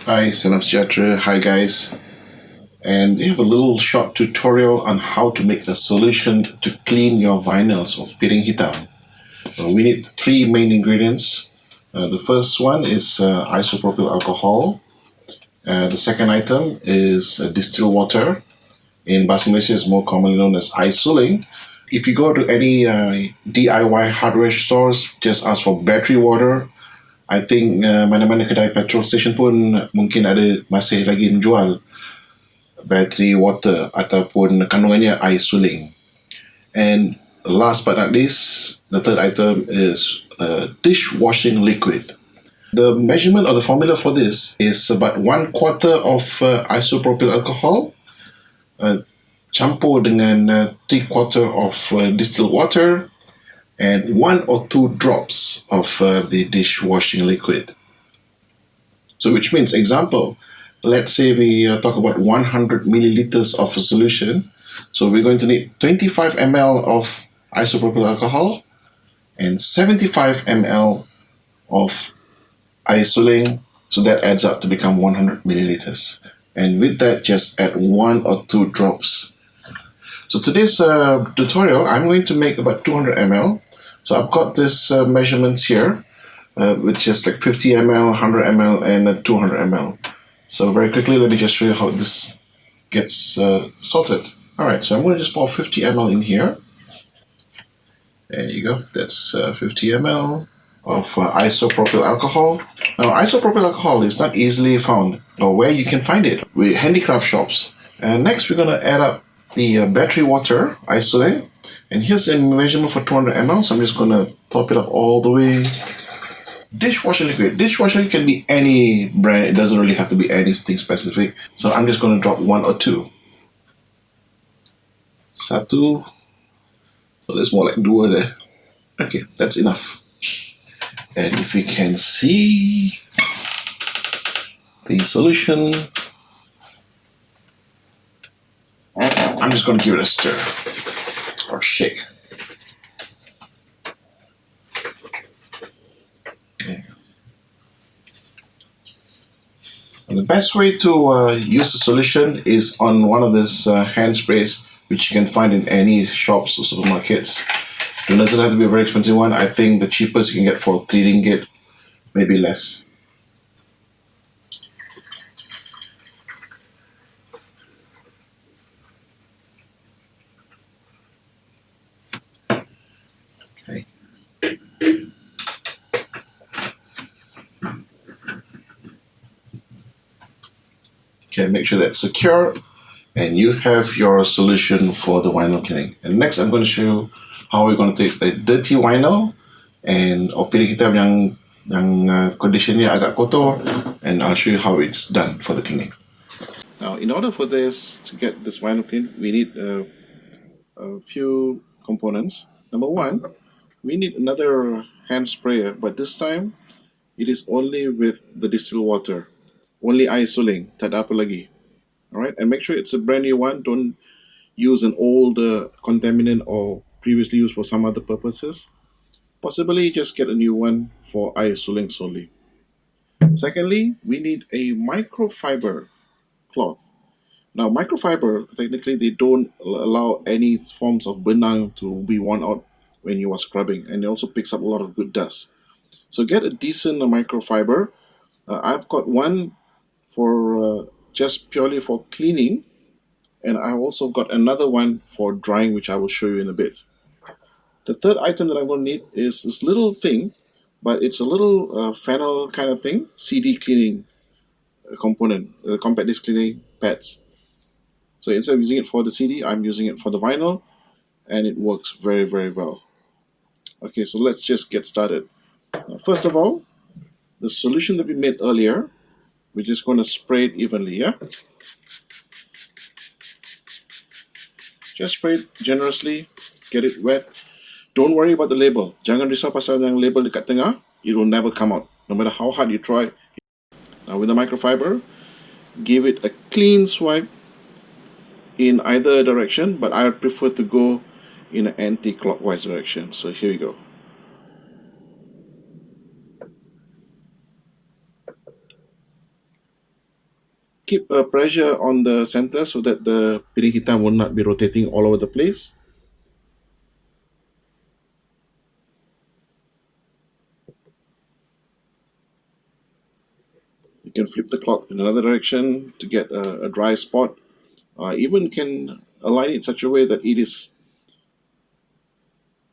Hi, Salam Sejahtera. Hi, guys. And we have a little short tutorial on how to make a solution to clean your vinyls of Piring Hitam. We need three main ingredients. The first one is isopropyl alcohol. The second item is distilled water. In Bahasa Malaysia, it's more commonly known as isoling. If you go to any DIY hardware stores, just ask for battery water. I think mana-mana kedai petrol station pun mungkin ada masih lagi menjual battery water ataupun kandungannya air suling. And last but not least, the third item is dishwashing liquid. The measurement of the formula for this is about 1/4 of isopropyl alcohol, campur dengan 3/4 of distilled water, and 1 or 2 drops of the dishwashing liquid. So which means, example, let's say we talk about 100 milliliters of a solution. So we're going to need 25 ml of isopropyl alcohol and 75 ml of isoling. So that adds up to become 100 milliliters. And with that, just add 1 or 2 drops. So today's tutorial, I'm going to make about 200 ml. So I've got this measurements here, which is like 50 ml, 100 ml, and 200 ml. So very quickly, let me just show you how this gets sorted. All right, so I'm going to just pour 50 ml in here. There you go. That's 50 ml of isopropyl alcohol. Now, isopropyl alcohol is not easily found, or where you can find it with handicraft shops. And next, we're going to add up the battery water isolate. And here's a measurement for 200 ml. So I'm just going to top it up all the way. Dishwasher liquid. Dishwasher liquid can be any brand. It doesn't really have to be anything specific. So I'm just going to drop 1 or 2. Satu. So there's more like dua there. Okay, that's enough. And if you can see the solution, I'm just going to give it a stir or shake. And the best way to use the solution is on one of these hand sprays, which you can find in any shops or supermarkets. It doesn't have to be a very expensive one. I think the cheapest you can get for 3 ringgit, maybe less. Okay. Okay, make sure that's secure, and you have your solution for the vinyl cleaning. And next, I'm going to show you how we're going to take a dirty vinyl and piring hitam yang conditionnya agak kotor, and I'll show you how it's done for the cleaning. Now, in order for this to get this vinyl clean, we need a few components. Number one, we need another hand sprayer, but this time it is only with the distilled water, only isoling, tak ada apa lagi. All right, and make sure it's a brand new one. Don't use an old contaminant or previously used for some other purposes. Possibly just get a new one for isoling solely. Secondly, we need a microfiber cloth. Now, microfiber, technically, they don't allow any forms of benang to be worn out when you are scrubbing, and it also picks up a lot of good dust. So get a decent microfiber. I've got one for just purely for cleaning, and I've also got another one for drying, which I will show you in a bit. The third item that I'm going to need is this little thing, but it's a little funnel kind of thing, CD cleaning component, compact disc cleaning pads. So instead of using it for the CD, I'm using it for the vinyl, and it works very, very well. Okay, so let's just get started. First of all, the solution that we made earlier, we're just going to spray it evenly, yeah? Just spray it generously, get it wet. Don't worry about the label. Jangan risau pasal yang label dekat tengah, it will never come out, no matter how hard you try. Now with the microfiber, give it a clean swipe in either direction, but I prefer to go in an anti-clockwise direction. So here we go. keep a pressure on the center so that the piring hitam will not be rotating all over the place. You can flip the cloth in another direction to get a dry spot. Even can align it in such a way that it is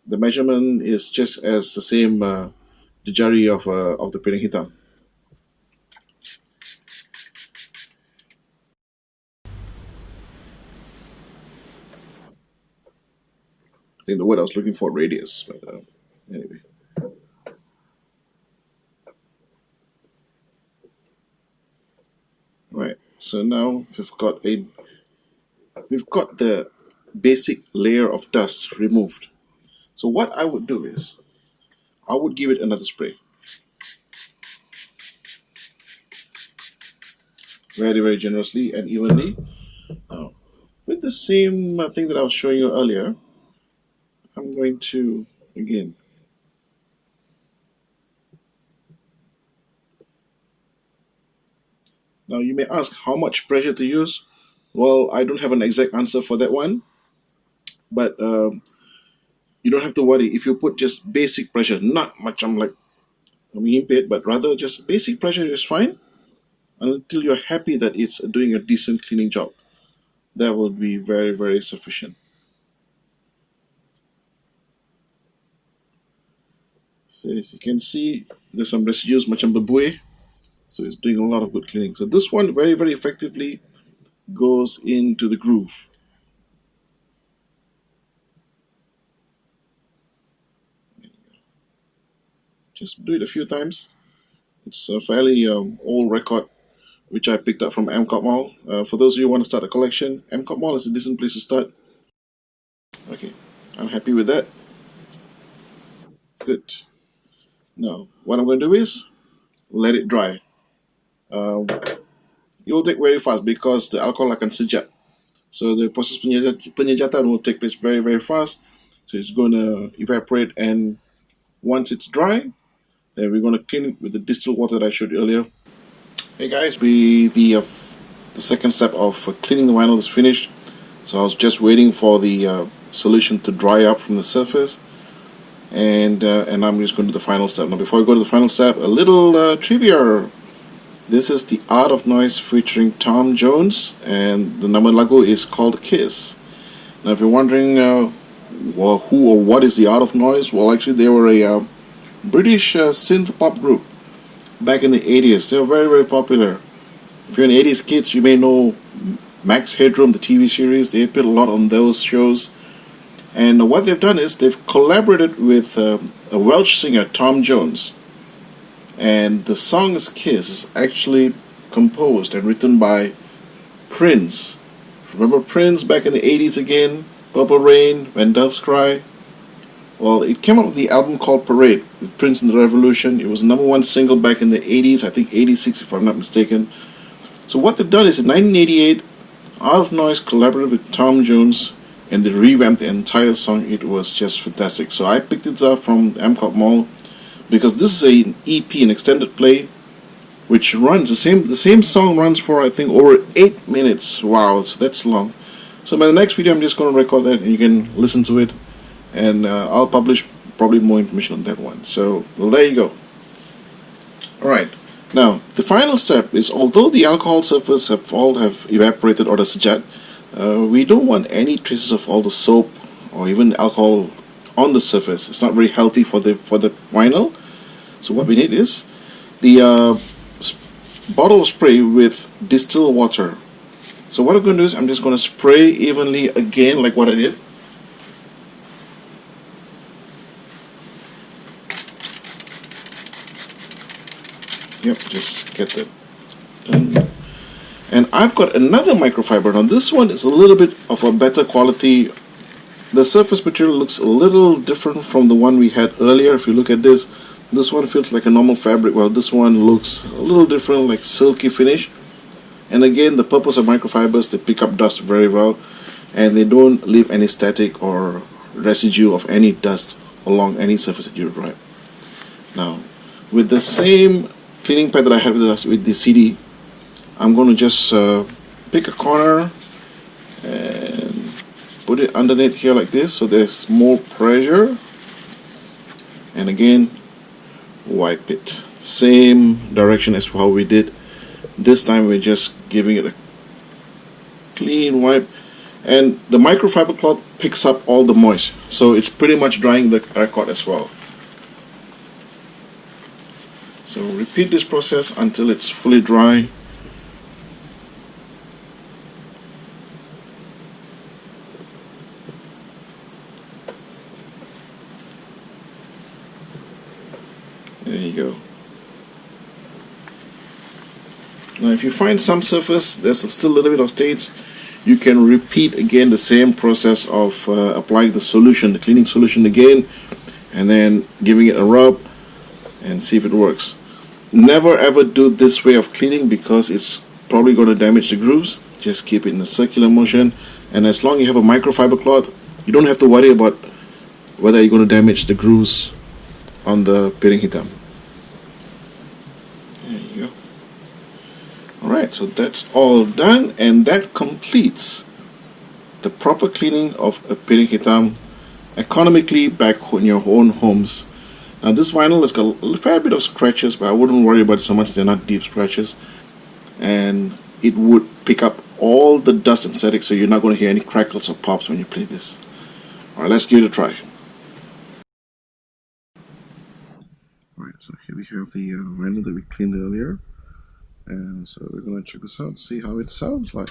the measurement is just as the same the jari of the piring hitam. I think the word I was looking for radius, but anyway. Right. So now we've got the basic layer of dust removed. So what I would do is I would give it another spray. Very, very generously and evenly. Now, with the same thing that I was showing you earlier, I'm going to, again, now you may ask how much pressure to use. Well, I don't have an exact answer for that one, but you don't have to worry if you put just basic pressure, not much I'm like impaired, but rather just basic pressure is fine until you're happy that it's doing a decent cleaning job. That will be very, very sufficient. So as you can see, there's some residues macam berbuih, so it's doing a lot of good cleaning. So this one very, very effectively goes into the groove. Just do it a few times. It's a fairly old record which I picked up from MCOT Mall. For those of you who want to start a collection, MCOT Mall is a decent place to start. Okay, I'm happy with that. Good. Now, what I'm going to do is let it dry. It will take very fast because the alcohol akan sejat. So the process penyejatan will take place very, very fast. So it's going to evaporate, and once it's dry, then we're going to clean it with the distilled water that I showed you earlier. Hey guys, the second step of cleaning the vinyl is finished. So I was just waiting for the solution to dry up from the surface, and I'm just going to do the final step. Now before I go to the final step, a little trivia. This is The Art of Noise featuring Tom Jones, and the nama lagu is called Kiss. Now if you're wondering who or what is The Art of Noise, well actually they were a British synth pop group back in the 80s. They were very, very popular. If you're an 80s kids, you may know Max Headroom, the TV series. They appeared a lot on those shows. And what they've done is they've collaborated with a Welsh singer, Tom Jones. And the song Kiss is actually composed and written by Prince. Remember Prince back in the 80s again? Purple Rain, When Doves Cry? Well, it came out with the album called Parade with Prince and the Revolution. It was the #1 single back in the 80s, I think 86 if I'm not mistaken. So what they've done is in 1988, Art of Noise collaborated with Tom Jones and they revamped the entire song. It was just fantastic. So I picked it up from MCOT Mall because this is an EP, an extended play, which runs the same song runs for I think over 8 minutes. Wow, so that's long. So in the next video I'm just going to record that and you can listen to it, and I'll publish probably more information on that one. So well, there you go. Alright, now the final step is, although the alcohol surface have evaporated or the sejat, we don't want any traces of all the soap or even alcohol on the surface. It's not very healthy for the vinyl. So what we need is the bottle of spray with distilled water. So what I'm going to do is I'm just going to spray evenly again like what I did. Yep, just get that done. And I've got another microfiber. Now this one is a little bit of a better quality. The surface material looks a little different from the one we had earlier. If you look at this one feels like a normal fabric, while this one looks a little different, like silky finish. And again, the purpose of microfibers, they pick up dust very well and they don't leave any static or residue of any dust along any surface that you dry. Now with the same cleaning pad that I had with the CD, I'm going to just pick a corner and put it underneath here like this so there's more pressure, and again wipe it same direction as how we did. This time we're just giving it a clean wipe, and the microfiber cloth picks up all the moisture, so it's pretty much drying the record as well. So repeat this process until it's fully dry. There you go. Now if you find some surface there's still a little bit of stains, you can repeat again the same process of applying the solution, the cleaning solution again, and then giving it a rub and see if it works. Never ever do this way of cleaning because it's probably going to damage the grooves. Just keep it in a circular motion, and as long as you have a microfiber cloth, you don't have to worry about whether you're going to damage the grooves on the Piring Hitam. There you go. Alright, so that's all done, and that completes the proper cleaning of a Piring Hitam economically back in your own homes. Now this vinyl has got a fair bit of scratches, but I wouldn't worry about it so much. They're not deep scratches, and it would pick up all the dust and static, so you're not going to hear any crackles or pops when you play this. Alright, let's give it a try. Alright, so here we have the vinyl that we cleaned earlier, and so we're going to check this out, see how it sounds like.